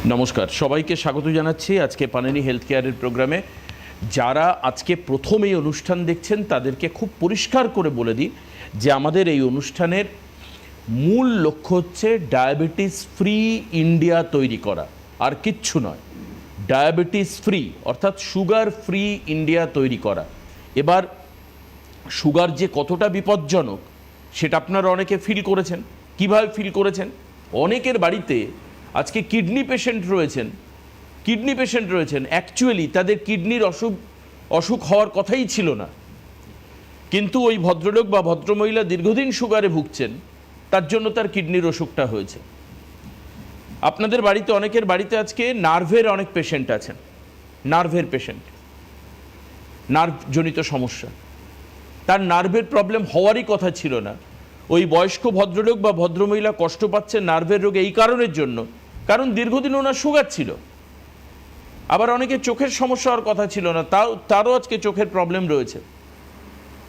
নমস্কার, সবাইকে স্বাগত জানাচ্ছি আজকে পানেনি হেলথ কেয়ারের প্রোগ্রামে। যারা আজকে প্রথম এই অনুষ্ঠান দেখছেন তাদেরকে খুব পরিষ্কার করে বলে দিই যে আমাদের এই অনুষ্ঠানের মূল লক্ষ্য হচ্ছে ডায়াবেটিস ফ্রি ইন্ডিয়া তৈরি করা, আর কিচ্ছু নয়। ডায়াবেটিস ফ্রি অর্থাৎ সুগার ফ্রি ইন্ডিয়া তৈরি করা। এবার সুগার যে কতটা বিপজ্জনক সেটা আপনারা অনেকে ফিল করেছেন। কিভাবে ফিল করেছেন? অনেকের বাড়িতে আজকে কিডনি পেশেন্ট রয়েছেন অ্যাকচুয়ালি তাদের কিডনির অসুখ হওয়ার কথাই ছিল না, কিন্তু ওই ভদ্রলোক বা ভদ্রমহিলা দীর্ঘদিন সুগারে ভুগছেন, তার জন্য তার কিডনির অসুখটা হয়েছে। আপনাদের বাড়িতে অনেকের বাড়িতে আজকে নার্ভের অনেক পেশেন্ট আছেন, নার্ভজনিত সমস্যা। তার নার্ভের প্রবলেম হওয়ারই কথা ছিল না। ওই বয়স্ক ভদ্রলোক বা ভদ্রমহিলা কষ্ট পাচ্ছেন নার্ভের রোগে এই কারণের জন্য, কারণ দীর্ঘদিন ওনার সুগার ছিল। আবার অনেকে চোখের সমস্যা হওয়ার কথা ছিল না, তারও আজকে চোখের প্রবলেম রয়েছে,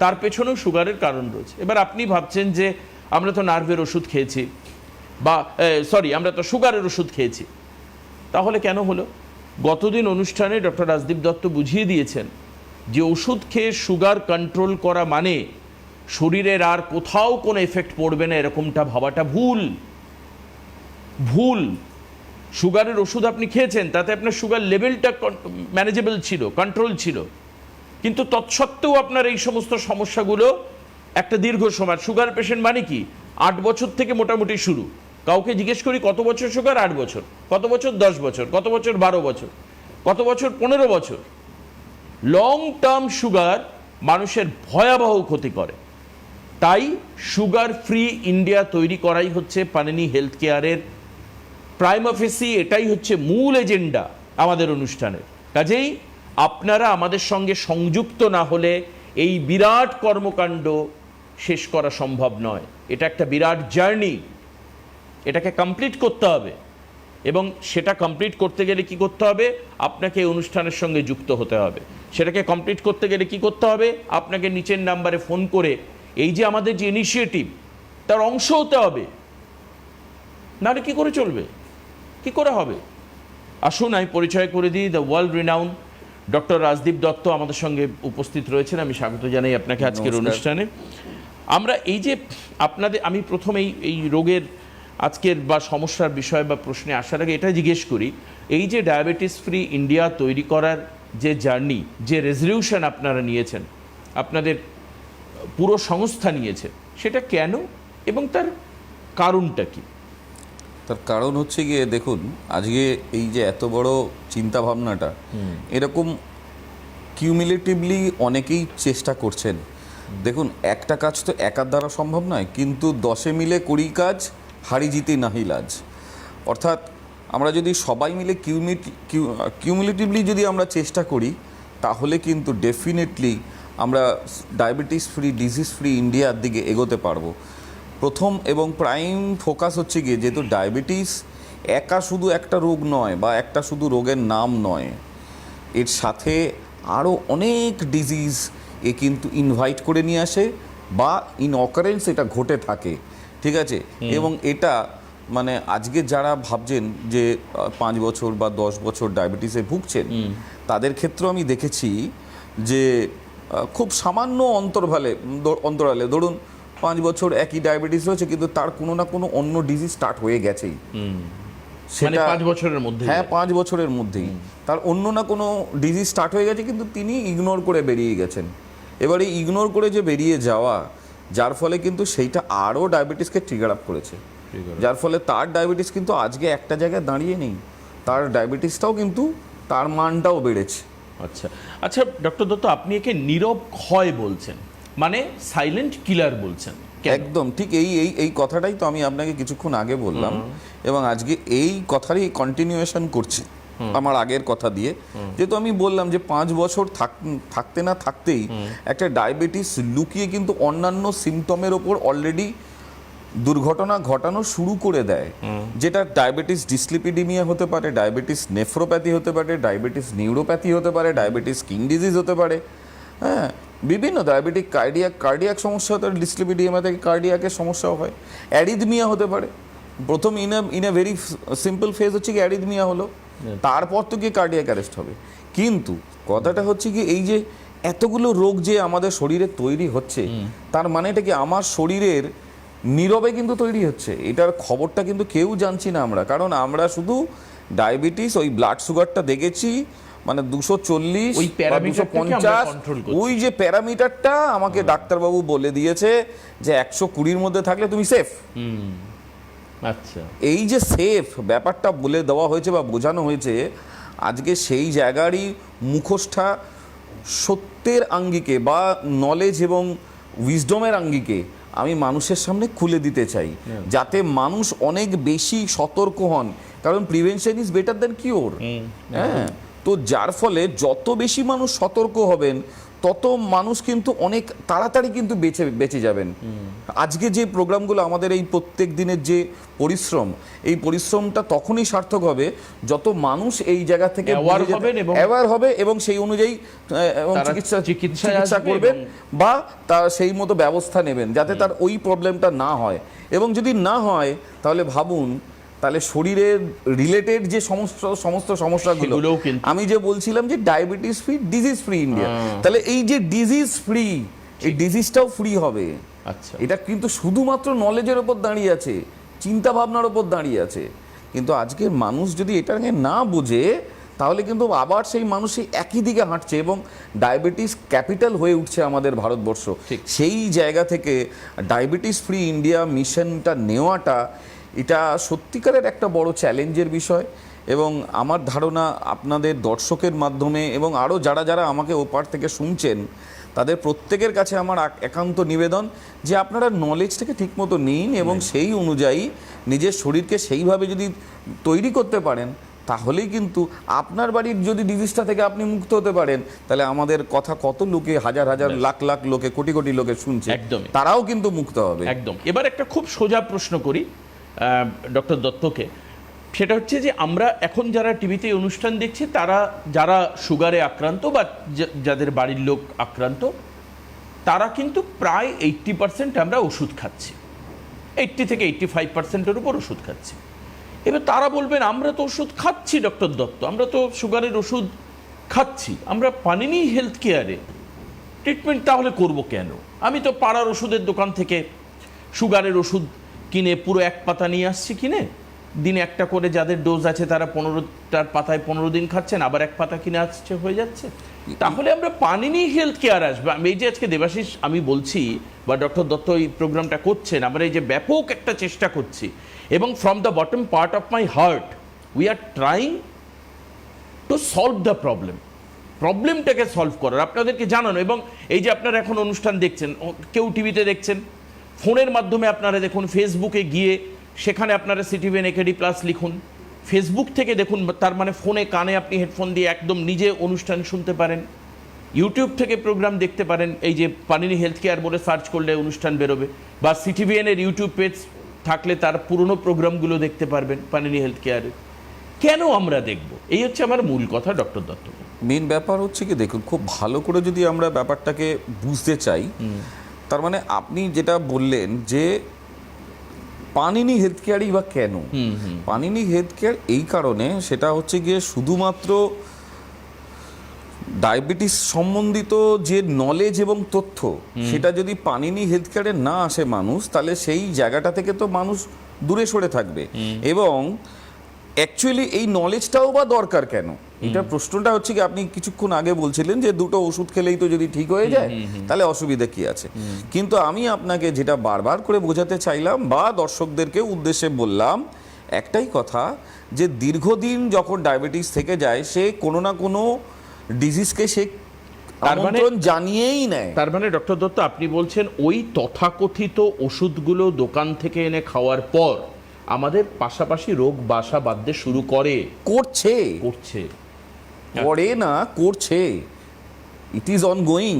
তার পেছনেও সুগারের কারণ রয়েছে। এবার আপনি ভাবছেন যে আমরা তো নার্ভের ওষুধ খেয়েছি, বা আমরা তো সুগারের ওষুধ খেয়েছি, তাহলে কেন হলো? গতদিন অনুষ্ঠানে ডক্টর রাজদীপ দত্ত বুঝিয়ে দিয়েছেন যে ওষুধ খেয়ে সুগার কন্ট্রোল করা মানে শরীরের আর কোথাও কোনো এফেক্ট পড়বে না, এরকমটা ভাবাটা ভুল। সুগারের ওষুধ আপনি খেয়েছেন, তাতে আপনার সুগার লেভেলটা ম্যানেজেবল ছিল, কন্ট্রোল ছিল, কিন্তু তৎসত্ত্বেও আপনার এই সমস্ত সমস্যাগুলো একটা দীর্ঘ সময়। সুগার পেশেন্ট মানে কি? 8 বছর থেকে মোটামুটি শুরু। কাউকে জিজ্ঞেস করি কত বছর সুগার? 8 বছর। কত বছর? 10 বছর। কত বছর? 12 বছর। কত বছর? 15 বছর। লং টার্ম সুগার মানুষের ভয়াবহ ক্ষতি করে। তাই সুগার ফ্রি ইন্ডিয়া তৈরি করাই হচ্ছে পানেনি হেলথ কেয়ারের প্রাইমা ফেসি, এটাই হচ্ছে মূল এজেন্ডা আমাদের অনুষ্ঠানের। কাজেই আপনারা আমাদের সঙ্গে সংযুক্ত না হলে এই বিরাট কর্মকাণ্ড শেষ করা সম্ভব নয়। এটা একটা বিরাট জার্নি, এটাকে কমপ্লিট করতে হবে, এবং সেটা কমপ্লিট করতে গেলে কি করতে হবে? আপনাকে এই অনুষ্ঠানের সঙ্গে যুক্ত হতে হবে। সেটাকে কমপ্লিট করতে গেলে কি করতে হবে? আপনাকে নিচের নাম্বারে ফোন করে এই যে আমাদের যে ইনিশিয়েটিভ, তার অংশ হতে হবে। নাহলে কি করে চলবে, কি করে হবে? আসুন আমি পরিচয় করে দিই। The world renown doctor Rajdeep Dutta আমাদের সঙ্গে উপস্থিত রয়েছেন। আমি স্বাগত জানাই আপনাকে আজকের অনুষ্ঠানে। আমরা এই যে আমি প্রথম এই রোগের আজকের বা সমস্যার বিষয় বা প্রশ্নে আসার আগে এটা জিজ্ঞেস করি, এই যে ডায়াবেটিস ফ্রি ইন্ডিয়া তৈরি করার যে জার্নি, যে রেজলিউশন আপনারা নিয়েছেন, আপনাদের পুরো সংস্থা নিয়েছে, সেটা কেন এবং তার কারণটা কি? তার কারণ হচ্ছে গিয়ে, দেখুন, আজকে এই যে এত বড় চিন্তা ভাবনাটা, এরকম কিউমুলেটিভলি অনেকেই চেষ্টা করছেন। দেখুন, একটা কাজ তো একার দ্বারা সম্ভব নয়, কিন্তু 10 মিলে 20 কাজ, হারি জিতে নাহি লাজ। অর্থাৎ আমরা যদি সবাই মিলে কিউমুলেটিভলি যদি আমরা চেষ্টা করি, তাহলে কিন্তু ডেফিনেটলি আমরা ডায়াবেটিস ফ্রি, ডিজিজ ফ্রি ইন্ডিয়ার দিকে এগোতে পারবো। প্রথম এবং প্রাইম ফোকাস হচ্ছে গিয়ে, যেহেতু ডায়াবেটিস একা শুধু একটা রোগ নয় বা একটা শুধু রোগের নাম নয়, এর সাথে আরও অনেক ডিজিজ কিন্তু ইনভাইট করে নিয়ে আসে, বা ইন অকারেন্স এটা ঘটে থাকে, ঠিক আছে? এবং এটা মানে আজকে যারা ভাবছেন যে 5 বছর বা 10 বছর ডায়াবেটিসে ভুগছেন, তাদের ক্ষেত্রেও আমি দেখেছি যে খুব সামান্য অন্তরালে ধরুন 5 বছর একই ডায়াবেটিস রয়েছে, কিন্তু তার কোনো না কোনো অন্য ডিজিজ স্টার্ট হয়ে গেছেই। সেটা 5 বছরের মধ্যে? হ্যাঁ, 5 বছরের মধ্যেই তার অন্য না কোনো ডিজিজ স্টার্ট হয়ে গেছে, কিন্তু তিনি ইগনোর করে বেরিয়ে গেছেন। এবারে ইগনোর করে যে বেরিয়ে যাওয়া, যার ফলে কিন্তু সেইটা আরও ডায়াবেটিসকে ট্রিগার আপ করেছে, যার ফলে তার ডায়াবেটিস কিন্তু আজকে একটা জায়গায় দাঁড়িয়ে নেই, তার ডায়াবেটিসটাও কিন্তু তার মানটাও বেড়েছে। আচ্ছা ডক্টর দত্ত, আপনি একে নীরব ক্ষয় বলছেন, মানে সাইলেন্ট কিলার বলছেন। একদম ঠিক এই কথাটাই তো আমি আপনাকে কিছুক্ষণ আগে বললাম, এবং আজকে এই কথারই কন্টিনিউয়েশন করছি আমার আগের কথা দিয়ে। যেহেতু আমি বললাম যে 5 বছর থাকতে না থাকতেই একটা ডায়াবেটিস লুকিয়ে কিন্তু অন্যান্য সিমটমের ওপর অলরেডি দুর্ঘটনা ঘটানো শুরু করে দেয়, যেটা ডায়াবেটিস ডিসলিপিডিমিয়া হতে পারে, ডায়াবেটিস নেফ্রোপ্যাথি হতে পারে, ডায়াবেটিস নিউরোপ্যাথি হতে পারে, ডায়াবেটিস কিং ডিজিজ হতে পারে, হ্যাঁ, বিভিন্ন ডায়াবেটিক কার্ডিয়াক সমস্যা হতে পারে, ডিসলিপিডিমিয়া থেকে কার্ডিয়াকের সমস্যাও হয়, অ্যারিথমিয়া হতে পারে। প্রথম in a very simple phase হচ্ছে কি অ্যারিথমিয়া হলো, তারপর তো গিয়ে কার্ডিয়াক অ্যারেস্ট হবে। কিন্তু কথাটা হচ্ছে কি এই যে এতগুলো রোগ যে আমাদের শরীরে তৈরি হচ্ছে, তার মানেটা কি আমার শরীরের নীরবে কিন্তু তৈরি হচ্ছে, এটার খবরটা কিন্তু কেউ জানছি না আমরা। কারণ আমরা শুধু ডায়াবেটিস, ওই ব্লাড সুগারটা দেখেছি মানে 240 ওই বা প্যারামিটারটাকে আমরা 250, কন্ট্রোল করছি। ওই যে প্যারামিটারটা আমাকে ডাক্তারবাবু বলে দিয়েছে যে 120-র মধ্যে থাকলে তুমি সেফ। আচ্ছা, এই যে সেফ ব্যাপারটা বলে দেওয়া হয়েছে বা বোঝানো হয়েছে, আজকে সেই জায়গারই মুখোশটা সত্যের আঙ্গিকে বা নলেজ এবং উইজডমের আঙ্গিকে আমি মানুষের সামনে খুলে দিতে চাই, যাতে মানুষ অনেক বেশি সতর্ক হন। কারণ prevention is better than cure. হ্যাঁ, তো যার ফলে যত বেশি মানুষ সতর্ক হবেন তত মানুষ কিন্তু অনেক তাড়াতাড়ি কিন্তু বেঁচে যাবেন। আজকে যে প্রোগ্রামগুলো আমাদের এই প্রত্যেক দিনের যে পরিশ্রম, এই পরিশ্রমটা তখনই সার্থক হবে যত মানুষ এই জায়গা থেকে অ্যাওয়ার হবে এবং সেই অনুযায়ী এবং চিকিৎসা করবেন বা তার সেই মতো ব্যবস্থা নেবেন যাতে তার ওই প্রবলেমটা না হয়। এবং যদি না হয় তাহলে ভাবুন, তাহলে শরীরের রিলেটেড যে সমস্ত সমস্যাগুলো, আমি যে বলছিলাম যে diabetes free, disease free India, তাহলে এই যে ডিজিজ ফ্রি, এই ডিজিজটাও ফ্রি হবে। আচ্ছা, এটা কিন্তু শুধুমাত্র নলেজের ওপর দাঁড়িয়ে আছে, চিন্তা ভাবনার ওপর দাঁড়িয়ে আছে। কিন্তু আজকের মানুষ যদি এটাকে না বোঝে তাহলে কিন্তু আবার সেই মানুষ একই দিকে হাঁটছে এবং ডায়াবেটিস ক্যাপিটাল হয়ে উঠছে আমাদের ভারতবর্ষ। সেই জায়গা থেকে ডায়াবেটিস ফ্রি ইন্ডিয়া মিশনটা নেওয়াটা এটা সত্যিকারের একটা বড় চ্যালেঞ্জের বিষয়। এবং আমার ধারণা আপনাদের দর্শকের মাধ্যমে এবং আরও যারা যারা আমাকে ওপার থেকে শুনছেন তাদের প্রত্যেকের কাছে আমার একান্ত নিবেদন যে আপনারা নলেজটাকে ঠিকমতো নিন এবং সেই অনুযায়ী নিজের শরীরকে সেইভাবে যদি তৈরি করতে পারেন তাহলেই কিন্তু আপনার বাড়ির যদি ডিজিজটা থেকে আপনি মুক্ত হতে পারেন, তাহলে আমাদের কথা কত লোকে, হাজার হাজার লাখ লাখ লোকে, কোটি কোটি লোকে শুনছে, একদম তারাও কিন্তু মুক্ত হবে। একদম। এবার একটা খুব সোজা প্রশ্ন করি ডক্টর দত্তকে, সেটা হচ্ছে যে আমরা এখন যারা টিভিতে অনুষ্ঠান দেখছি তারা যারা সুগারে আক্রান্ত বা যাদের বাড়ির লোক আক্রান্ত, তারা কিন্তু প্রায় 80% আমরা ওষুধ খাচ্ছি, 80 থেকে 85%-এর উপর ওষুধ খাচ্ছি। এবার তারা বলবেন আমরা তো ওষুধ খাচ্ছি ডক্টর দত্ত, আমরা তো সুগারের ওষুধ খাচ্ছি, আমরা পানিনি হেলথ কেয়ারে ট্রিটমেন্ট তাহলে করব কেন? আমি তো পাড়ার ওষুধের দোকান থেকে সুগারের ওষুধ কিনে পুরো এক পাতা নিয়ে আসছি, কিনে দিনে একটা করে যাদের ডোজ আছে তারা 15টার পাতায় 15 দিন খাচ্ছেন, আবার এক পাতা কিনে আসছে, হয়ে যাচ্ছে। তাহলে আমরা পানিনি হেলথ কেয়ার আসবে। এই যে আজকে দেবাশিস আমি বলছি বা ডক্টর দত্ত এই প্রোগ্রামটা করছেন, আমরা এই যে ব্যাপক একটা চেষ্টা করছি এবং from the bottom part of my heart we are trying to solve the প্রবলেমটাকে সলভ করার, আপনাদেরকে জানানো। এবং এই যে আপনারা এখন অনুষ্ঠান দেখছেন, কেউ টিভিতে দেখছেন, ফোনের মাধ্যমে আপনারা দেখুন, ফেসবুকে গিয়ে সেখানে আপনারা সিটিভিএন একেডি প্লাস লিখুন, ফেসবুক থেকে দেখুন, তার মানে ফোনে কানে আপনি হেডফোন দিয়ে একদম নিজে অনুষ্ঠান শুনতে পারেন, ইউটিউব থেকে প্রোগ্রাম দেখতে পারেন, এই যে পানিনি হেলথ কেয়ার বলে সার্চ করলে অনুষ্ঠান বেরোবে, বা সিটিভিএনের ইউটিউব পেজ থাকলে তার পুরনো প্রোগ্রামগুলো দেখতে পারবেন পানিনি হেলথ কেয়ারে। কেন আমরা দেখব? এই হচ্ছে আমার মূল কথা ডক্টর দত্ত। মেন ব্যাপার হচ্ছে কি, দেখুন খুব ভালো করে যদি আমরা ব্যাপারটাকে বুঝতে চাই, তার মানে আপনি যেটা বললেন যে পানিনি হেলথ কেয়ারই বা কেন, পানিনি হেলথ কেয়ার এই কারণে, সেটা হচ্ছে গিয়ে শুধুমাত্র ডায়াবেটিস সম্বন্ধিত যে নলেজ এবং তথ্য সেটা যদি পানিনি হেলথ কেয়ারে না আসে মানুষ, তাহলে সেই জায়গাটা থেকে তো মানুষ দূরে সরে থাকবে। এবং অ্যাকচুয়ালি এই নলেজটাও বা দরকার কেন, এটা প্রশ্নটা হচ্ছে কি, আপনি কিছুক্ষণ আগে বলছিলেন যে দুটো ওষুধ খেলেই তো যদি ঠিক হয়ে যায় তাহলে অসুবিধা কি আছে। কিন্তু আমি আপনাকে যেটা বারবার করে বোঝাতে চাইলাম বা দর্শকদেরকে উদ্দেশ্যে বললাম একটাই কথা, যে দীর্ঘদিন যখন ডায়াবেটিস থেকে যায় সে কোনো না কোনো ডিজিজকে সে আমন্ত্রণ জানিয়েই নেয়। তার মানে ডক্টর দত্ত আপনি বলছেন ওই তথাকথিত ওষুধগুলো দোকান থেকে এনে খাওয়ার পর আমাদের পাশাপাশি রোগ বাসা বাঁধতে শুরু করছে না, করছে, ইট ইজ অনগোয়িং,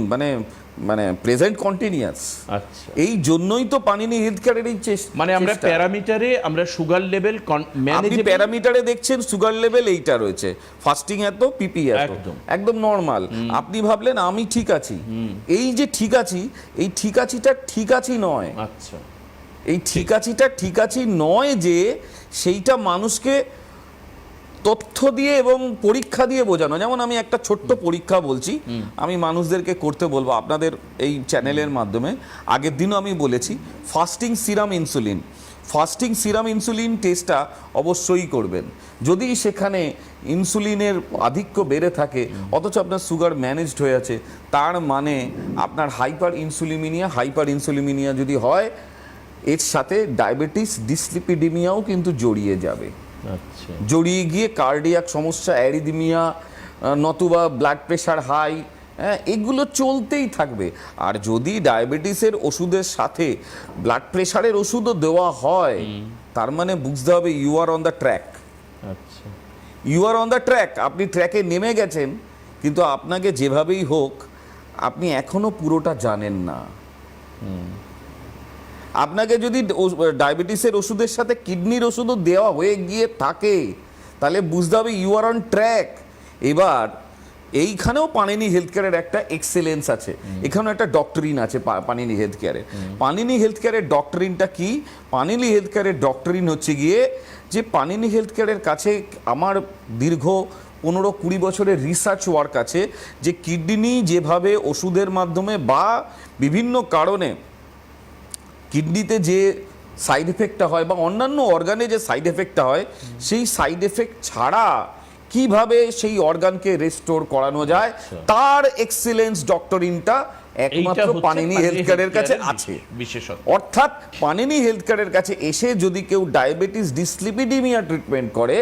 মানে প্রেজেন্ট কন্টিনিউয়াস। আচ্ছা, এই জন্যই তো পানিনি হেলথ কেয়ারের এই চেষ্টা, মানে আমরা প্যারামিটারে, আমরা সুগার লেভেল আপনি প্যারামিটারে দেখছেন সুগার লেভেল এইটা রয়েছে, ফাস্টিং এত, পিপি এত, একদম নরমাল। আপনি ভাবলেন আমি ঠিক আছি, এই যে ঠিক আছি, এই ঠিক আছিটা ঠিক আছি নয়। আচ্ছা, এই ঠিকাছিটা ঠিকাছি নয় যে সেইটা মানুষকে তথ্য দিয়ে এবং পরীক্ষা দিয়ে বোঝানো। যেমন আমি একটা ছোট্ট পরীক্ষা বলছি, আমি মানুষদেরকে করতে বলবো আপনাদের এই চ্যানেলের মাধ্যমে। আগের দিনও আমি বলেছি, ফাস্টিং সিরাম ইনসুলিন টেস্টটা অবশ্যই করবেন। যদি সেখানে ইনসুলিনের আধিক্য বেড়ে থাকে অথচ আপনার সুগার ম্যানেজড হয়ে আছে, তার মানে আপনার হাইপার ইনসুলিমিনিয়া যদি হয়, এর সাথে ডায়াবেটিস ডিসলিপিডিমিয়াও কিন্তু জড়িয়ে যাবে। আচ্ছা, জড়িয়ে গিয়ে কার্ডিয়াক সমস্যা, অ্যারিদিমিয়া, নতুবা ব্লাড প্রেশার হাই, হ্যাঁ, এগুলো চলতেই থাকবে। আর যদি ডায়াবেটিসের ওষুধের সাথে ব্লাড প্রেশারের ওষুধও দেওয়া হয়, তার মানে বুঝতে হবে you are on the track. আচ্ছা, আপনি ট্র্যাকে নেমে গেছেন, কিন্তু আপনাকে যেভাবেই হোক আপনি এখনো পুরোটা জানেন না। আপনাকে যদি ডায়াবেটিসের ওষুধের সাথে কিডনির ওষুধও দেওয়া হয়ে গিয়ে থাকে, তাহলে বুঝতে হবে ইউ আর অন ট্র্যাক। এবার এইখানেও পানিনি হেলথ কেয়ারের একটা এক্সেলেন্স আছে, এখানেও একটা ডক্টরিন আছে পানিনি হেলথ কেয়ারের। পানিনি হেলথ কেয়ারের ডক্টরিনটা কি? পানিনি হেলথ কেয়ারের ডক্টরিন হচ্ছে গিয়ে যে পানিনি হেলথ কেয়ারের কাছে আমার দীর্ঘ 15-20 বছরের রিসার্চ ওয়ার্ক আছে, যে কিডনি যেভাবে ওষুধের মাধ্যমে বা বিভিন্ন কারণে কিডনিতে যে সাইড এফেক্টটা হয় বা অন্যান্য অর্গানে যে সাইড এফেক্টটা হয়, সেই সাইড এফেক্ট ছাড়া কিভাবে সেই অর্গানকে রেস্টোর করানো যায়, তার এক্সেলেন্স ডক্টরিনটা একমাত্র পানিনি হেলথ কেয়ারের কাছে আছে। অর্থাৎ পানিনি হেলথ কেয়ারের কাছে এসে যদি কেউ ডায়াবেটিস ডিসলিপিডিমিয়া ট্রিটমেন্ট করে,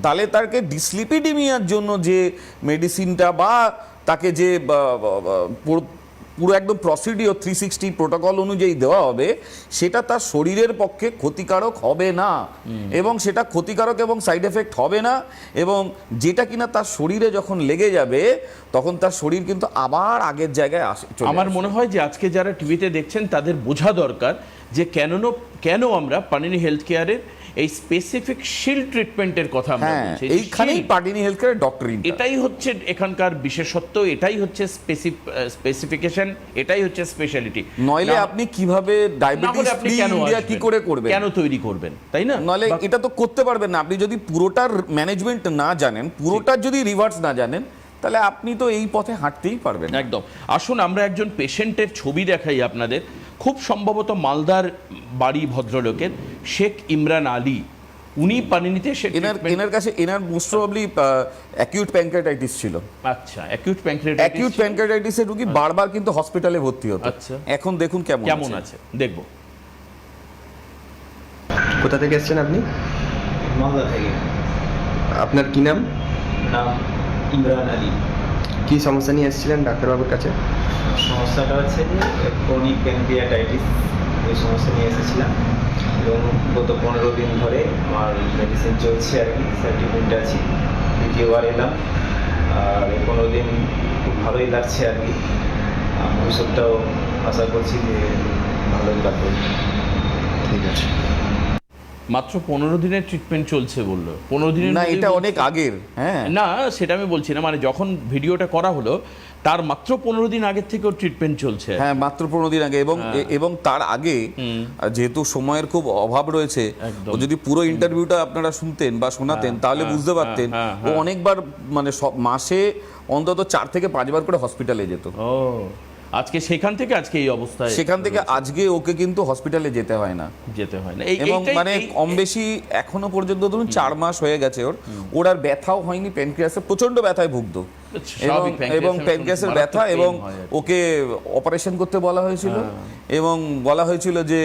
তাহলে তাকে ডিসলিপিডিমিয়ার জন্য যে মেডিসিনটা বা তাকে যে পুরো একদম প্রসিডিওর 360 প্রোটোকল অনুযায়ী দেওয়া হবে, সেটা তার শরীরের পক্ষে ক্ষতিকারক হবে না, এবং সেটা ক্ষতিকারক এবং সাইড এফেক্ট হবে না, এবং যেটা কিনা তার শরীরে যখন লেগে যাবে তখন তার শরীর কিন্তু আবার আগের জায়গায় আসে। আমার মনে হয় যে আজকে যারা টিভিতে দেখছেন তাদের বোঝা দরকার যে কেন আমরা পানিনি হেলথ কেয়ারের এই স্পেসিফিক শিল্ড ট্রিটমেন্টের কথা আমরা বলছি। এইখানেই পানিনি হেলথ কেয়ারের ডক্টরিন, এটাই হচ্ছে এখানকার বিশেষত্ব, এটাই হচ্ছে স্পেসিফিকেশন, এটাই হচ্ছে স্পেশালিটি। নইলে আপনি কিভাবে ডায়াবেটিস ফ্রি ইন্ডিয়া কি করে করবেন, কেন তৈরি করবেন, তাই না? নইলে এটা তো করতে পারবেন না। আপনি যদি পুরোটার ম্যানেজমেন্ট না জানেন, পুরোটার যদি রিভার্স না জানেন, তাহলে আপনি তো এই পথে হাঁটতেই পারবেন না। একদম। আসুন আমরা একজন পেশেন্টের ছবি দেখাই আপনাদের। খুব সম্ভবত মালদার বাড়ি ভদ্রলোকের, শেখ ইমরান আলী। উনি পানিনিতে এনার কাছে মোস্ট প্রবাবলি অ্যাকিউট প্যানক্রিয়াটাইটিস ছিল। আচ্ছা, অ্যাকিউট প্যানক্রিয়াটাইটিসের রোগী বারবার কিন্তু হসপিটালে ভর্তি হতো। আচ্ছা, এখন দেখুন কেমন আছে। দেখব। কোথা থেকে এসেছেন আপনি? মালদা থেকে। আপনার কি নাম? নাম ইমরান আলী। কি সমস্যা নিয়ে এসেছিলেন ডাক্তারবাবুর কাছে? সমস্যাটা হচ্ছে যে ক্রনিক প্যানক্রিয়াটাইটিস, এই সমস্যা নিয়ে এসেছিলাম, এবং গত 15 দিন ধরে আমার মেডিসিন চলছে আর কি, সার্টিফিকেট আছি, দ্বিতীয়বার এলাম। আর এই 15 দিন খুব ভালোই লাগছে আর কি। ভবিষ্যৎটাও আশা করছি যে ভালোই লাগবে। ঠিক আছে। মাত্র 15 দিনের ট্রিটমেন্ট চলছে বললো। 15 দিনের না, এটা অনেক আগের। হ্যাঁ, না সেটা আমি বলছি না, মানে যখন ভিডিওটা করা হলো তার মাত্র 15 দিন আগের থেকেও ট্রিটমেন্ট চলছে। হ্যাঁ, মাত্র 15 দিন আগে। এবং তার আগে যেহেতু সময়ের খুব অভাব রয়েছে, ও যদি পুরো ইন্টারভিউটা আপনারা শুনতেন বা শোনাতেন, তাহলে বুঝতে পারতেন ও অনেকবার, মানে সব মাসে অন্তত 4 থেকে 5 বার করে হসপিটালে যেত। ও, আজকে সেখান থেকে আজকে এই অবস্থায়, সেখান থেকে আজকে ওকে কিন্তু হসপিটালে যেতে হয় না। এবং মানে কম বেশি এখনো পর্যন্ত ধরুন 4 মাস হয়ে গেছে ওর আর ব্যথাও হয়নি। প্যানক্রিয়াসে প্রচন্ড ব্যথায় ভুগতো, এবং প্যানক্রিয়াসের ব্যথা, এবং ওকে অপারেশন করতে বলা হয়েছিল, এবং বলা হয়েছিল যে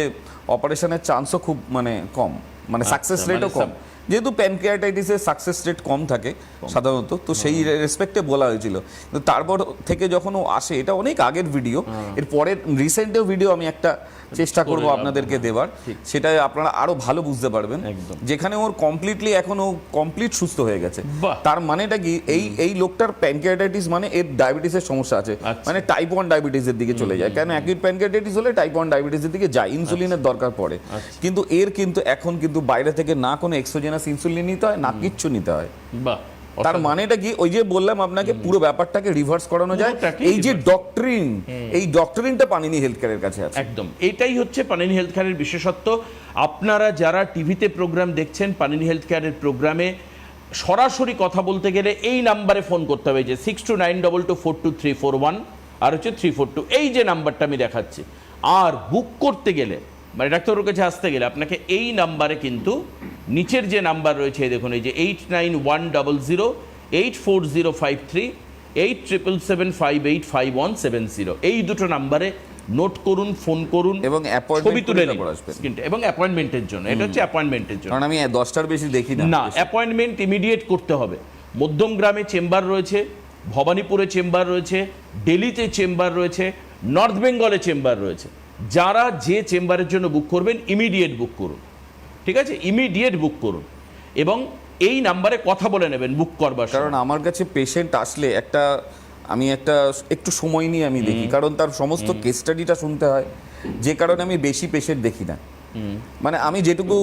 অপারেশনের চান্সও খুব মানে কম, মানে সাকসেস রেটও কম, যেহেতু প্যানক্রিয়াটাইটিসের সাকসেস রেট কম থাকে সাধারণত, তো সেই রেসপেক্টে বলা হয়েছিল। কিন্তু তারপর থেকে যখন ও আসে, এটা অনেক আগের ভিডিও, এর পরের রিসেন্টেও ভিডিও আমি একটা চেষ্টা করব আপনাদেরকে দেবার, সেটা আপনারা আরো ভালো বুঝতে পারবেন, যেখানে ওর কমপ্লিটলি এখন ও কমপ্লিট সুস্থ হয়ে গেছে। তার মানেটা কি, এই লোকটার প্যানক্রিয়াটাইটিস মানে এর ডায়াবেটিসের সমস্যা আছে, মানে টাইপ 1 ডায়াবেটিসের দিকে চলে যায়। কেন অ্যাকিউট প্যানক্রিয়াটাইটিস হলে টাইপ 1 ডায়াবেটিসের দিকে যায়, ইনসুলিনের দরকার পড়ে। কিন্তু এর কিন্তু এখন কিন্তু বাইরে থেকে না কোনো এক্সোজেনাস ইনসুলিন নিতে হয়, না কিচ্ছু নিতে হয়। বাহ, তার মানেটা কি, ওই যে বললাম আপনাকে, পুরো ব্যাপারটাকে রিভার্স করানো যায়। পুরোটাকে এই যে reverse। ডক্টরিন, এই ডক্টরিনটা পানিনি হেলথ কেয়ারের কাছে আছে। একদম এটাই হচ্ছে পানিনি হেলথ কেয়ারের বিশেষত্ব। আপনারা যারা টিভিতে প্রোগ্রাম দেখছেন, পানিনি হেলথ কেয়ারের প্রোগ্রামে সরাসরি কথা বলতে গেলে এই নাম্বারে ফোন করতে হবে, যে 6292242341 আর হচ্ছে 342, এই যে নাম্বারটা আমি দেখাচ্ছি। আর বুক করতে গেলে, মানে ডাক্তারের কাছে আসতে গেলে আপনাকে এই নাম্বারে কিন্তু নিচের যে নাম্বার রয়েছে, এই দেখুন, এই যে 8910084053 8777585170, এই দুটো নাম্বারে নোট করুন, ফোন করুন এবং ছবি তুলে নিন appointment আসবেন। স্ক্রিনটা, এবং অ্যাপয়েন্টমেন্টের জন্য, এটা হচ্ছে অ্যাপয়েন্টমেন্টের জন্য। কারণ আমি 10টার বেশি দেখি না। না, অ্যাপয়েন্টমেন্ট ইমিডিয়েট করতে হবে। মধ্যমগ্রামে চেম্বার রয়েছে, ভবানীপুরে চেম্বার রয়েছে, দিল্লিতে চেম্বার রয়েছে, নর্থ বেঙ্গলে চেম্বার রয়েছে। যারা যে চেম্বারের জন্য বুক করবেন, ইমিডিয়েট বুক করুন, ঠিক আছে? ইমিডিয়েট বুক করুন এবং এই নাম্বারে কথা বলে নেবেন বুক করবার সময়। কারণ আমার কাছে পেশেন্ট আসলে আমি একটু সময় নিয়ে আমি দেখি, কারণ তার সমস্ত কেস স্টাডিটা শুনতে হয়, যে কারণে আমি বেশি পেশেন্ট দেখি না। মানে আমি যেটুকু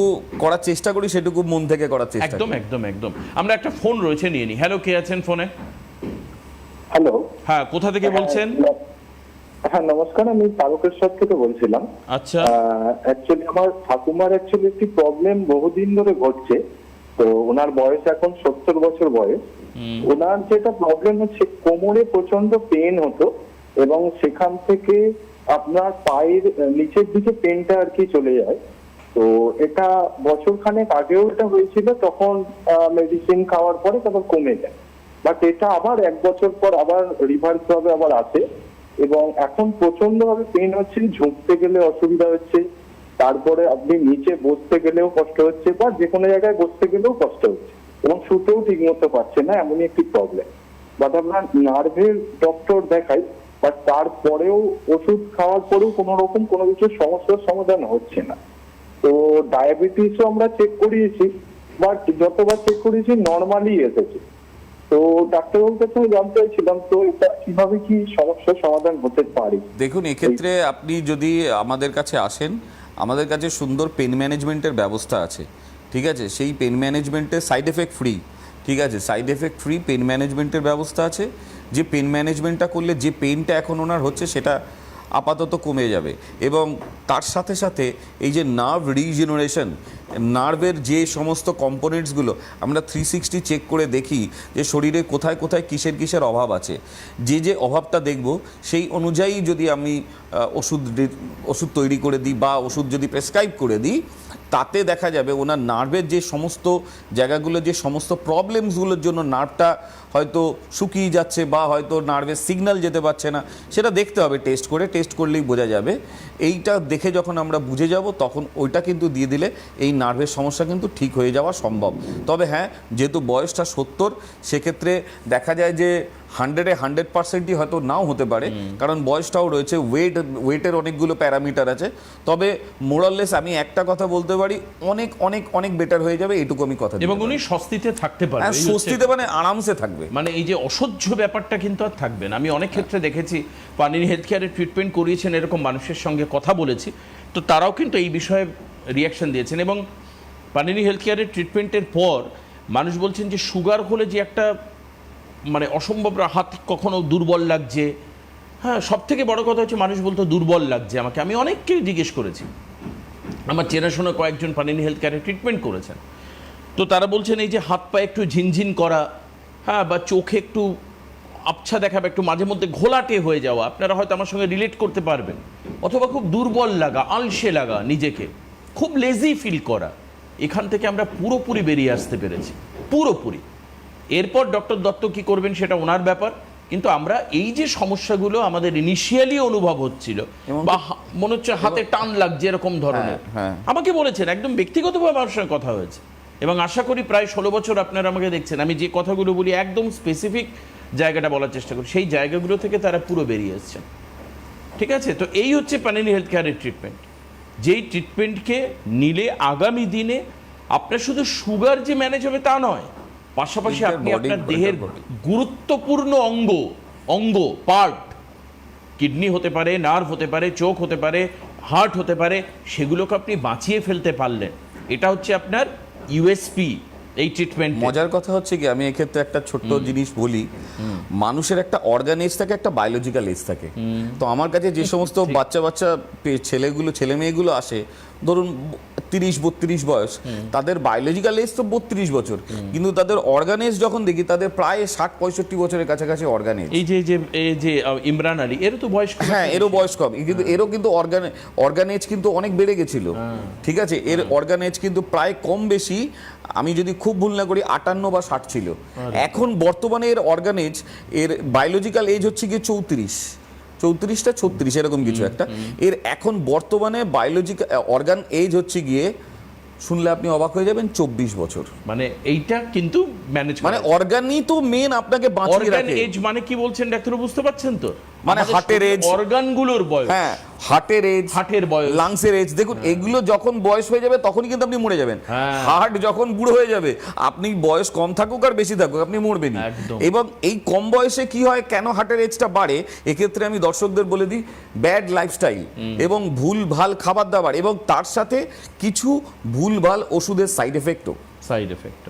করার চেষ্টা করি সেটুকু মন থেকে করার চেষ্টা একদম করি। একদম একদম। আমরা একটা ফোন রয়েছে, নিয়ে নিই। হ্যালো, কে আছেন ফোনে? হ্যালো। হ্যাঁ, কোথা থেকে বলছেন? হ্যাঁ নমস্কার, আমি তারকেশ্বর থেকে বলছিলাম। আচ্ছা, অ্যাকচুয়ালি আমার ঠাকুমার একটি প্রবলেম বহুদিন ধরে ঘটছে। তো ওনার বয়স এখন 70 বছর বয়স। ওনার যেটা প্রবলেম হচ্ছে, কোমরে প্রচন্ড পেন হতো এবং সেখান থেকে আপনার পায়ের নিচের দিকে পেনটা আর কি চলে যায়। তো এটা বছরখানেক আগেও এটা হয়েছিল, তখন মেডিসিন খাওয়ার পরে তারপর কমে যায়। বাট এটা আবার 1 বছর পর আবার রিভার্স ভাবে আবার আসে এবং এখন প্রচন্ড ভাবে পেন হচ্ছে, ঝুঁকতে গেলে অসুবিধা হচ্ছে, তারপরে আপনি নিচে বসতে গেলেও কষ্ট হচ্ছে, বা যে কোনো জায়গায় বসতে গেলেও কষ্ট হচ্ছে এবং শুতেও ঠিক মতো পারছে না, এমনই একটি প্রবলেম। বাট আমরা নার্ভের ডক্টর দেখাই, বাট তারপরেও ওষুধ খাওয়ার পরেও কোনো রকম কোনো কিছু সমস্যার সমাধান হচ্ছে না। তো ডায়াবেটিসও আমরা চেক করিয়েছি, বাট যতবার চেক করিয়েছি নর্মালি এসেছে। তো ডাক্তারবাবুর কাছে আমি জানতে চাইছিলাম, তো এটা কিভাবে কি সমস্যার সমাধান হতে পারে? দেখুন, এক্ষেত্রে আপনি যদি আমাদের কাছে আসেন, আমাদের কাছে সুন্দর পেন ম্যানেজমেন্টের ব্যবস্থা আছে, ঠিক আছে? সেই পেন ম্যানেজমেন্টের সাইড এফেক্ট ফ্রি, ঠিক আছে? সাইড এফেক্ট ফ্রি পেন ম্যানেজমেন্টের ব্যবস্থা আছে, যে পেন ম্যানেজমেন্টটা করলে যে পেনটা এখন ওনার হচ্ছে সেটা আপাতত কমে যাবে। এবং তার সাথে সাথে এই যে নার্ভ রিজেনারেশন, নার্ভের যে সমস্ত কম্পোনেন্টসগুলো আমরা 360 চেক করে দেখি যে শরীরে কোথায় কোথায় কিসের অভাব আছে, যে অভাবটা দেখব সেই অনুযায়ী যদি আমি ওষুধ তৈরি করে দিই বা ওষুধ যদি প্রেসক্রাইব করে দিই, তাতে দেখা যাবে ওনার নার্ভের যে সমস্ত জায়গাগুলো, যে সমস্ত প্রবলেমসগুলোর জন্য নার্ভটা হয়তো শুকিয়ে যাচ্ছে বা হয়তো নার্ভের সিগন্যাল যেতে পারছে না, সেটা দেখতে হবে টেস্ট করলেই বোঝা যাবে। এইটা দেখে যখন আমরা বুঝে যাব, তখন ওইটা কিন্তু দিয়ে দিলে এই নার্ভের সমস্যা কিন্তু ঠিক হয়ে যাওয়া সম্ভব। তবে হ্যাঁ, যেহেতু বয়সটা 70, সেক্ষেত্রে দেখা যায় যে 100-এ 100%ই হয়তো নাও হতে পারে, কারণ বয়সটাও রয়েছে, ওয়েটের অনেকগুলো প্যারামিটার আছে। তবে মোরাললেস আমি একটা কথা বলতে পারি, অনেক অনেক অনেক বেটার হয়ে যাবে, এটুকু আমি কথা দিতে এবং পারি। উনি স্বস্তিতে থাকতে পারবেন। হ্যাঁ, স্বস্তিতে মানে আরামসে থাকবে, মানে এই যে অসহ্য ব্যাপারটা কিন্তু আর থাকবে না। আমি অনেক ক্ষেত্রে দেখেছি, পানিনি হেলথ কেয়ারে ট্রিটমেন্ট করিয়েছেন এরকম মানুষের সঙ্গে কথা বলেছি, তো তারাও কিন্তু এই বিষয়ে রিয়াকশন দিয়েছেন। এবং পানিনি হেলথ কেয়ারের ট্রিটমেন্টের পর মানুষ বলছেন যে সুগার হলে যে একটা মানে অসম্ভব, হাত কখনো দুর্বল লাগছে। হ্যাঁ, সব থেকে বড় কথা হচ্ছে মানুষ বলতো দুর্বল লাগছে আমাকে। আমি অনেককেই জিজ্ঞেস করেছি, আমার চেনাশোনা কয়েকজন পানিনি হেলথ কেয়ারে ট্রিটমেন্ট করেছেন, তো তারা বলছেন এই যে হাত পায়ে একটু ঝিনঝিন করা, হ্যাঁ, বা চোখে একটু আবছা দেখাবে, একটু মাঝে মধ্যে ঘোলাটে হয়ে যাওয়া, আপনারা হয়তো আমার সঙ্গে রিলেট করতে পারবেন, অথবা খুব দুর্বল লাগা, আলসে লাগা, নিজেকে খুব লেজি ফিল করা, এখান থেকে আমরা পুরোপুরি বেরিয়ে আসতে পেরেছি, পুরোপুরি। এরপর ডক্টর দত্ত কি করবেন সেটা ওনার ব্যাপার, কিন্তু আমরা এই যে সমস্যাগুলো আমাদের ইনিশিয়ালি অনুভব হচ্ছিল, বা মনে হচ্ছে হাতে টান লাগছে এরকম ধরনের, আমাকে বলেছেন, একদম ব্যক্তিগতভাবে আমার সঙ্গে কথা হয়েছে, এবং আশা করি প্রায় 16 বছর আপনারা আমাকে দেখছেন, আমি যে কথাগুলো বলি একদম স্পেসিফিক জায়গাটা বলার চেষ্টা করি, সেই জায়গাগুলো থেকে তারা পুরো বেরিয়ে এসছেন। ঠিক আছে? তো এই হচ্ছে পানিনি হেলথ কেয়ারের ট্রিটমেন্ট, যেই ট্রিটমেন্টকে নিলে আগামী দিনে আপনার শুধু সুগার যে ম্যানেজ হবে তা নয়, পাশাপাশি আপনি আপনার দেহের গুরুত্বপূর্ণ অঙ্গ পার্ট, কিডনি হতে পারে, নার্ভ হতে পারে, চোখ হতে পারে, হার্ট হতে পারে, সেগুলোকে আপনি বাঁচিয়ে ফেলতে পারলেন। এটা হচ্ছে আপনার ইউএসপি, এই ট্রিটমেন্ট? মজার কথা হচ্ছে কি, আমি এক্ষেত্রে একটা ছোট্ট জিনিস বলি, মানুষের একটা অর্গান এজ থাকে, একটা বায়োলজিক্যাল এজ থাকে। তো আমার কাছে যে সমস্ত বাচ্চা বাচ্চা ছেলে মেয়েগুলো আসে, ধরুন 30-32 বয়স, তাদের বায়োলজিক্যাল এজ তো 32 বছর, কিন্তু তাদের অর্গান এজ যখন দেখি তাদের প্রায় 60-65 বছরের কাছাকাছি অর্গান এজ। এই যে ইমরান আলী, এরও তো বয়স কম। হ্যাঁ, এরও বয়স কম, কিন্তু এরও কিন্তু অর্গান এজ কিন্তু অনেক বেড়ে গেছিল। ঠিক আছে, এর অর্গান এজ কিন্তু প্রায় কম বেশি, আমি যদি খুব ভুল না করি 58 বা 60 ছিল। এখন বর্তমানে এর অর্গান এজ, এর বায়োলজিক্যাল এজ হচ্ছে গিয়ে 34 এরকম কিছু একটা। এর এখন বর্তমানে বায়োলজিক্যাল অর্গান এজ হচ্ছে গিয়ে, শুনলে আপনি অবাক হয়ে যাবেন, 24 বছর। মানে এইটা কিন্তু ম্যানেজ, মানে অর্গানই তো মেন আপনাকে বাঁচিয়ে অর্গান রাখে। এজ মানে কি বলছেন ডাক্তার, বুঝতে পারছেন তো? মানে হার্টের এজ, অর্গানগুলোর বয়স। হ্যাঁ, হার্টের এজ, হার্টের বয়স, লাংসের এজ। দেখুন, এগুলো যখন বয়স হয়ে যাবে তখনই কিন্তু আপনি মরে যাবেন। হার্ট যখন বুড়ো হয়ে যাবে, আপনি বয়স কম থাকুক আর বেশি থাকুক, আপনি মরবেনই। এবং এই কম বয়সে কি হয়, কেন হার্টের এজটা বাড়ে, এক্ষেত্রে আমি দর্শকদের বলে দিই, ব্যাড লাইফস্টাইল এবং ভুলভাল খাবার দাবার, এবং তার সাথে কিছু ভুলভাল ওষুধের সাইড এফেক্টও।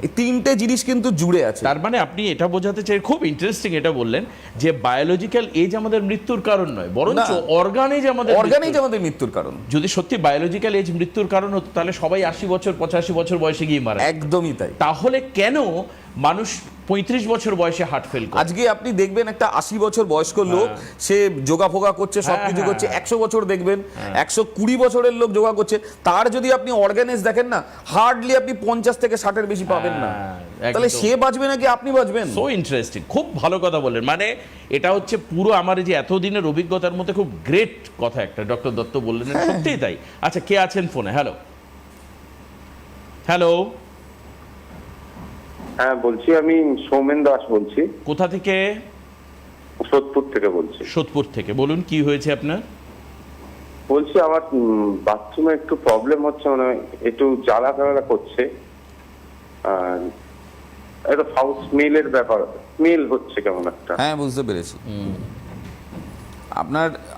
এই তিনটে জিনিস কিন্তু জুড়ে আছে। তার মানে আপনি এটা বোঝাতে চাই, খুব ইন্টারেস্টিং এটা বললেন, যে বায়োলজিক্যাল এজ আমাদের মৃত্যুর কারণ নয়, বরঞ্চ অর্গান এজ আমাদের মৃত্যুর কারণ। যদি সত্যি বায়োলজিক্যাল এজ মৃত্যুর কারণ হতো, তাহলে সবাই 80 বছর 85 বছর বয়সে গিয়ে মারা। একদমই তাই। তাহলে কেন মানুষ 35 বছর বয়সে হার্ট ফেল করে? আজকে আপনি দেখবেন একটা 80 বছর বয়স্ক লোক, সে যোগা ফোগা করছে, সবকিছু করছে, 100 বছর দেখবেন 120 বছরের লোক যোগা করছে, তার যদি আপনি অর্গানেজ দেখেন না, হার্ডলি আপনি 50 থেকে 60-এর বেশি পাবেন না। তাহলে সে বাঁচবে নাকি আপনি বাঁচবেন? সো ইন্টারেস্টিং, খুব ভালো কথা বললেন। মানে এটা হচ্ছে পুরো আমার এই যে এতদিনের অভিজ্ঞতার মধ্যে খুব গ্রেট কথা একটা ডক্টর দত্ত বললেন, সত্যিই তাই। আচ্ছা, কে আছেন ফোনে? Hello hello. হ্যাঁ বলছি, আমি সৌমেন দাস বলছি। কোথা থেকে? সোদপুর থেকে বলছি। সোদপুর থেকে, বলুন কি হয়েছে আপনার? বলছি আমার বাথরুমে একটু প্রবলেম হচ্ছে, মানে একটু জ্বালা ফেলা করছে, আর একটা ফাউল স্মেলের ব্যাপার, স্মেল হচ্ছে কেমন একটা। হ্যাঁ, বুঝতে পেরেছি।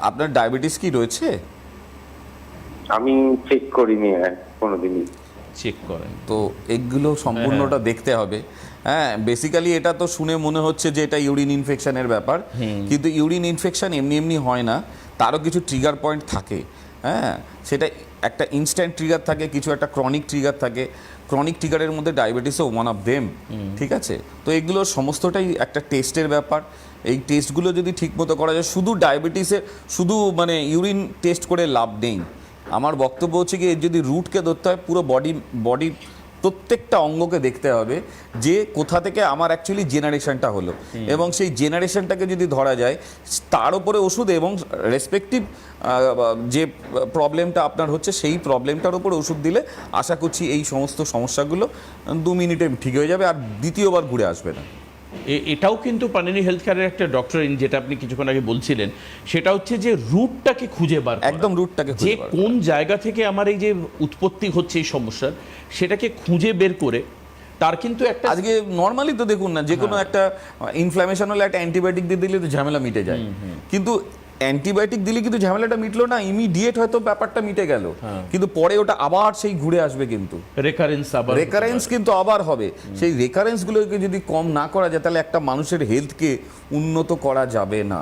আপনার ডায়াবেটিস কি রয়েছে? আমি চেক করিনি কোনোদিনই। চেক করেন তো এগুলো সম্পূর্ণটা দেখতে হবে। হ্যাঁ, বেসিক্যালি এটা তো শুনে মনে হচ্ছে যে এটা ইউরিন ইনফেকশনের ব্যাপার, কিন্তু ইউরিন ইনফেকশন এমনি এমনি হয় না, তারও কিছু ট্রিগার পয়েন্ট থাকে। হ্যাঁ, সেটা একটা ইনস্ট্যান্ট ট্রিগার থাকে, কিছু একটা ক্রনিক ট্রিগার থাকে। ক্রনিক ট্রিগারের মধ্যে ডায়াবেটিসও ওয়ান অফ দেম। ঠিক আছে, তো এগুলো সমস্তটাই একটা টেস্টের ব্যাপার। এই টেস্টগুলো যদি ঠিকমতো করা যায়, শুধু ডায়াবেটিসের শুধু মানে ইউরিন টেস্ট করে লাভ নেই। আমার বক্তব্য হচ্ছে কি, এর যদি রুটকে ধরতে হয়, পুরো বডি প্রত্যেকটা অঙ্গকে দেখতে হবে যে কোথা থেকে আমার অ্যাকচুয়ালি জেনারেশনটা হলো, এবং সেই জেনারেশনটাকে যদি ধরা যায়, তার উপরে ওষুধ, এবং রেসপেক্টিভ যে প্রবলেমটা আপনার হচ্ছে সেই প্রবলেমটার উপর ওষুধ দিলে আশা করছি এই সমস্ত সমস্যাগুলো 2 মিনিটে ঠিক হয়ে যাবে, আর দ্বিতীয়বার ঘুরে আসবে না। এটাও কিন্তু পানিনি হেলথ কেয়ারের একটা ডক্টরিন, যেটা আপনি কিছুক্ষণ আগে বলছিলেন, সেটা হচ্ছে যে রুটটাকে খুঁজে বার করা। একদম রুটটাকে যে কোন জায়গা থেকে আমার এই যে উৎপত্তি হচ্ছে এই সমস্যার, সেটাকে খুঁজে বের করে তার কিন্তু একটা, আজকে নর্মালি তো দেখুন না, যে কোনো একটা ইনফ্ল্যামেশন হলে একটা অ্যান্টিবায়োটিক দিয়ে দিলে তো ঝামেলা মিটে যায়, কিন্তু অ্যান্টিবায়োটিক দিলে কিন্তু ঝামেলাটা মিটলো না, ইমিডিয়েট হয়তো ব্যাপারটা মিটে গেল, কিন্তু পরে ওটা আবার সেই ঘুরে আসবে, কিন্তু রেকারেন্স কিন্তু আবার হবে। সেই রেকারেন্সগুলোকে যদি কম না করা যায়, তাহলে একটা মানুষের হেলথকে উন্নত করা যাবে না।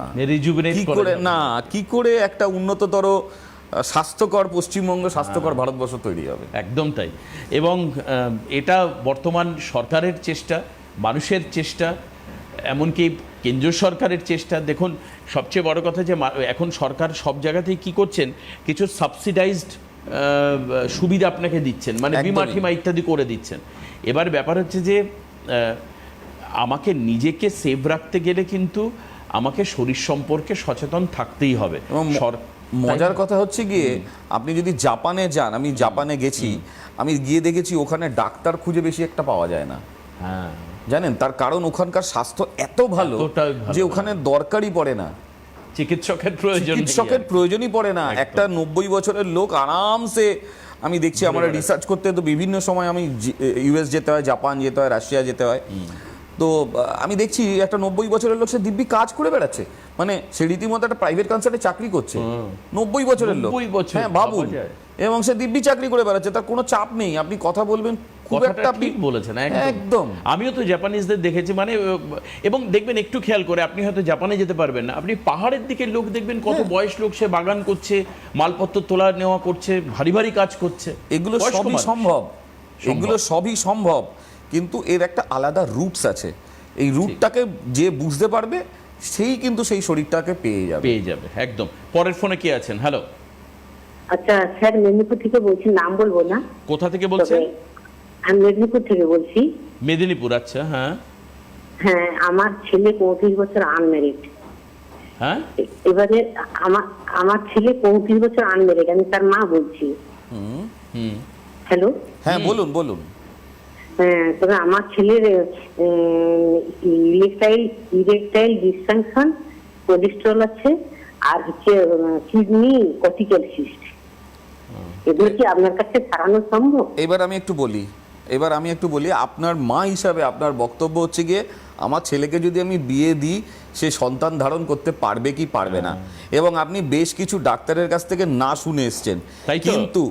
কি করে একটা উন্নততর স্বাস্থ্যকর পশ্চিমবঙ্গ, স্বাস্থ্যকর ভারতবর্ষ তৈরি হবে? একদম তাই। এবং এটা বর্তমান সরকারের চেষ্টা, মানুষের চেষ্টা, এমনকি কেন্দ্রীয় সরকারের চেষ্টা। দেখুন, সবচেয়ে বড় কথা যে এখন সরকার সব জায়গাতেই কি করছেন, কিছু সাবসিডাইজড সুবিধা আপনাকে দিচ্ছেন, মানে বিমা টিমা ইত্যাদি করে দিচ্ছেন। এবার ব্যাপার হচ্ছে যে আমাকে নিজেকে সেভ রাখতে গেলে কিন্তু আমাকে শরীর সম্পর্কে সচেতন থাকতেই হবে। মজার কথা হচ্ছে গিয়ে, আপনি যদি জাপানে যান, আমি জাপানে গেছি, আমি গিয়ে দেখেছি ওখানে ডাক্তার খুঁজে বেশি একটা পাওয়া যায় না। হ্যাঁ, জানেন তার কারণ, ওখানকার স্বাস্থ্য এত ভালো যে ওখানে দরকারই পড়ে না, চিকিৎসকের প্রয়োজনই পড়ে না। একটা 90 বছরের লোক আরামসে, আমি দেখছি আমার রিসার্চ করতে তো বিভিন্ন সময় আমি ইউএস যেতে হয়, জাপান যেতে হয়, রাশিয়া যেতে হয়, তো আমি দেখছি একটা 90 বছরের লোক সে দিব্যি কাজ করে বেড়াচ্ছে, মানে সে রীতিমতো একটা প্রাইভেট কনসার্টে চাকরি করছে। 90 বছরের লোক, হ্যাঁ ভাবুন, এবং সে দিব্যি চাকরি করে বেড়াচ্ছে, তার কোনো চাপ নেই। আপনি কথা বলবেন খুব কথাটা একটা আপনি ঠিক বলেছেন, একদম। আমিও তো জাপানিজদের দেখেছি, মানে এবং দেখবেন একটু খেয়াল করে, আপনি হয়তো জাপানে যেতে পারবেন না, আপনি পাহাড়ের দিকে লোক দেখবেন কত বয়স লোক, সে বাগান করছে, মালপত্র তোলা নেওয়া করছে, ভারী ভারী কাজ করছে। এগুলো বয়স্ক সবই মানুষ। সম্ভব, এগুলো সবই সম্ভব, কিন্তু এর একটা আলাদা রুটস আছে। এই রুটটাকে যে বুঝতে পারবে সেই কিন্তু সেই শরীরটাকে পেয়ে যাবে। একদম। পরের ফোনে কে আছেন? হ্যালো, আচ্ছা স্যার, মেদিনীপুর থেকে বলছি, নাম বলবো না। কোথা থেকে বলছেন? তবে আমি মেদিনীপুর থেকে বলছি। মেদিনীপুর, আচ্ছা। হ্যাঁ হ্যাঁ, আমার ছেলে 35 বছর আনম্যারিড। হ্যাঁ, এবারে আমার ছেলে 35 বছর আনম্যারিড, আমি তার মা বলছি। হুম, হ্যালো, হ্যাঁ বলুন বলুন। হ্যাঁ, তবে আমার ছেলের ইরেকটাইল ডিসফাংশন, কোলেস্টেরল আছে, আর হচ্ছে কিডনি কর্টিক্যাল সিস্ট। এগুলো কি আপনার কাছে সারানো সম্ভব? এবার আমি একটু বলি, আপনার মা হিসাবে আপনার বক্তব্য হচ্ছে গিয়ে, আমার ছেলেকে যদি আমি বিয়ে দিই সে সন্তান ধারণ করতে পারবে কি পারবে না, এবং আপনি বেশ কিছু ডাক্তারের কাছ থেকে না শুনে এসছেন, তাই তো? কিন্তু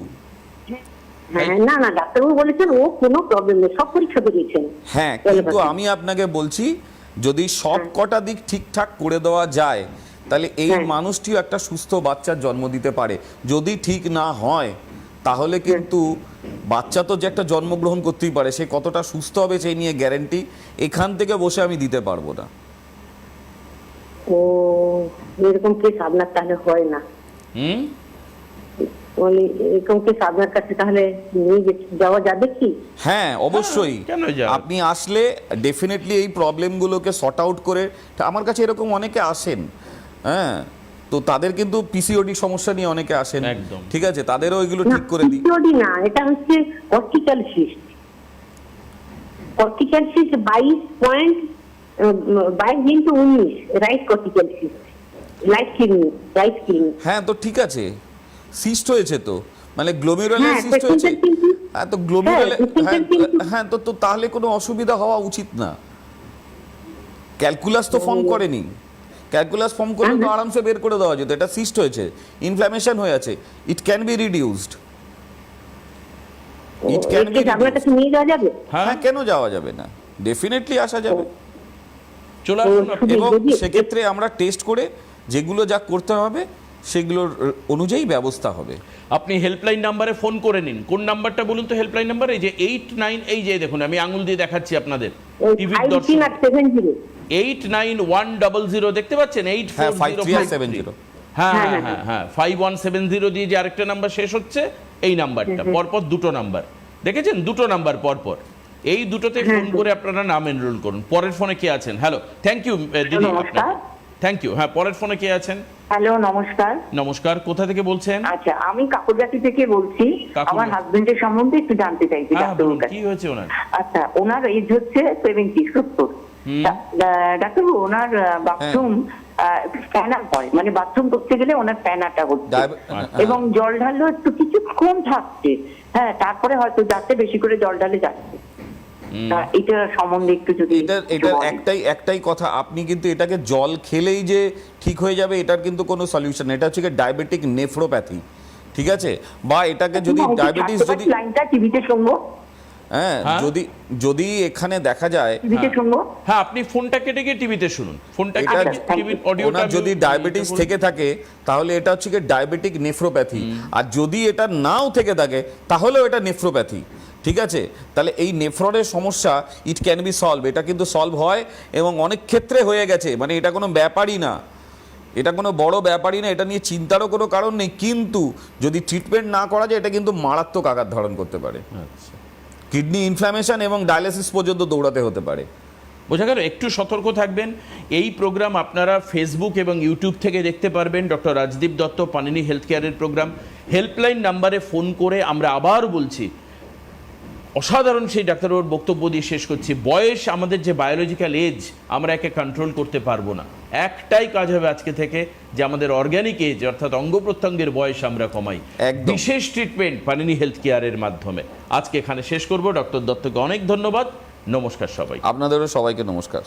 হ্যাঁ, না ডাক্তারবাবু বলেছেন ও কোনো প্রবলেম নেই, সব পরীক্ষা করিয়েছেন। হ্যাঁ, কিন্তু আমি আপনাকে বলছি যদি সব কটা দিক ঠিকঠাক করে দেওয়া যায় তাহলে এই মানুষটিও একটা সুস্থ বাচ্চার জন্ম দিতে পারে। যদি ঠিক না হয় তাহলে কিন্তু বাচ্চা তো যে একটা জন্মগ্রহণ করতেই পারে, সে কতটা সুস্থ হবে সেই নিয়ে গ্যারান্টি এখান থেকে বসে আমি দিতে পারবো না। ও, এরকম কেস আপনার তাহলে হয় না? হুম, এরকম কেস আপনার কাছে তাহলে নিয়ে যাওয়া যাবে কি? হ্যাঁ অবশ্যই, কেন যাবে? আপনি আসলে ডেফিনেটলি এই প্রবলেমগুলোকে সর্ট আউট করে, আমার কাছে এরকম অনেকে আসেন, হ্যাঁ, তো তাদের কিন্তু পিসিওডি সমস্যা নিয়ে অনেকে আসেন, একদম। ঠিক আছে, তাদেরও এগুলো ঠিক করে দিই। PCOD না, এটা হচ্ছে cortical cyst. Cortical cyst 22.19 right cortical cyst, right kidney. হ্যাঁ, তো ঠিক আছে, সিস্ট হয়েছে তো, মানে গ্লোমেরুলার হ্যাঁ, সিস্ট হয়েছে। patient কিন্তু হ্যাঁ, তো গ্লোমেরুলার, patient কিন্তু হ্যাঁ, তো তাহলে কোনো অসুবিধা হওয়া উচিত না। ক্যালকুলাস তো ফর্ম করেনি, ক্যালকুলাস ফর্ম করলে তো আরামসে বের করে দেওয়া যেত। এটা সিস্ট হয়েছে, ইনফ্ল্যামেশন হয়ে আছে, it can be reduced, it can be আপনার কাছে নিয়ে যাওয়া যাবে? হ্যাঁ, কেন যাওয়া যাবে না, ডেফিনেটলি আসা যাবে। চলে আসুন। এবং সেক্ষেত্রে আমরা টেস্ট করে যেগুলো যা করতে হবে সেগুলোর অনুযায়ী ব্যবস্থা হবে। আপনি হেল্পলাইন নাম্বারে ফোন করে নিন। কোন নাম্বারটা বলুন তো? হেল্পলাইন নাম্বার এই যে 89, এই যে দেখুন আমি আঙুল দিয়ে দেখাচ্ছি আপনাদের টিভির দর্শক, 53870। 89100 দেখতে পাচ্ছেন? হ্যাঁ, 53870। হ্যাঁ হ্যাঁ হ্যাঁ হ্যাঁ 5170 দিয়ে যে আরেকটা নাম্বার শেষ হচ্ছে, এই নাম্বারটা পরপর দুটো নাম্বার দেখেছেন, দুটো নাম্বার পরপর, এই দুটোতে ফোন করে আপনারা নাম এনরোল করুন। পরের ফোনে কে আছেন? হ্যালো, থ্যাংক ইউ দিদি, নমস্কার। Thank you. হ্যাঁ, পরের ফোনে কে আছেন? হ্যালো, নমস্কার। নমস্কার, কোথা থেকে বলছেন? আচ্ছা, আমি কাকুরগাছি থেকে বলছি। কাকুরগাছি। আমার হাজবেন্ডের সম্বন্ধে একটু জানতে চাইছি হ্যাঁ বলুন, ডাক্তারবাবুর কাছে। কি হয়েছে ওনার? আচ্ছা, ওনার এজ হচ্ছে 70। ডাক্তারবাবু, ওনার বাথরুম স্প্যানার হয়, মানে বাথরুম করতে গেলে ওনার স্প্যানারটা হচ্ছে, এবং জল ঢাললেও একটু কিছুক্ষণ থাকছে, হ্যাঁ, তারপরে হয়তো যাচ্ছে বেশি করে জল ঢালে যাচ্ছে। এটা সম্বন্ধে একটু যদি এটা একটাই কথা, আপনি কিন্তু এটাকে জল খেলেই যে ঠিক হয়ে যাবে এটার কিন্তু কোনো সলিউশন, এটা হচ্ছে ডায়াবেটিক নেফ্রোপ্যাথি, ঠিক আছে, বা এটাকে যদি ডায়াবেটিস যদি লাইনটা টিভিতে শুনবো, হ্যাঁ, যদি এখানে দেখা যায়, টিভিতে শুনবো। হ্যাঁ, আপনি ফোনটা কেটে গিয়ে টিভিতে শুনুন, ফোনটা এটা কেটে টিভির অডিওটা। ওনার যদি ডায়াবেটিস থেকে থাকে তাহলে এটা হচ্ছে ডায়াবেটিক নেফ্রোপ্যাথি, আর যদি এটা নাও থেকে থাকে তাহলেও এটা নেফ্রোপ্যাথি, ঠিক আছে। তাহলে এই নেফ্রনের সমস্যা ইট ক্যান বি সলভ, এটা কিন্তু সলভ হয় এবং অনেক ক্ষেত্রে হয়ে গেছে, মানে এটা কোনো ব্যাপারই না, এটা কোনো বড় ব্যাপারই না, এটা নিয়ে চিন্তারও কোনো কারণ নেই, কিন্তু যদি ট্রিটমেন্ট না করা যায় এটা কিন্তু মারাত্মক আকার ধারণ করতে পারে, কিডনি ইনফ্ল্যামেশন এবং ডায়ালিসিস পর্যন্ত দৌড়াতে হতে পারে। বোঝা গেল? একটু সতর্ক থাকবেন। এই প্রোগ্রাম আপনারা ফেসবুক এবং ইউটিউব থেকে দেখতে পারবেন। Doctor Rajdeep Dutta, panini health কেয়ারের প্রোগ্রাম। হেল্পলাইন নাম্বারে ফোন করে, আমরা আবার বলছি, অসাধারণ সেই ডাক্তারবাবুর বক্তব্য দিয়ে শেষ করছি। বয়স আমাদের যে বায়োলজিক্যাল এজ, আমরা একে কন্ট্রোল করতে পারবো না। একটাই কাজ হবে আজকে থেকে, যে আমাদের অর্গ্যানিক এজ অর্থাৎ অঙ্গ প্রত্যঙ্গের বয়স আমরা কমাই, বিশেষ ট্রিটমেন্ট পানিনি হেলথ কেয়ারের মাধ্যমে। আজকে এখানে শেষ করব। ডক্টর দত্তকে অনেক ধন্যবাদ, নমস্কার সবাই। আপনাদেরও সবাইকে নমস্কার।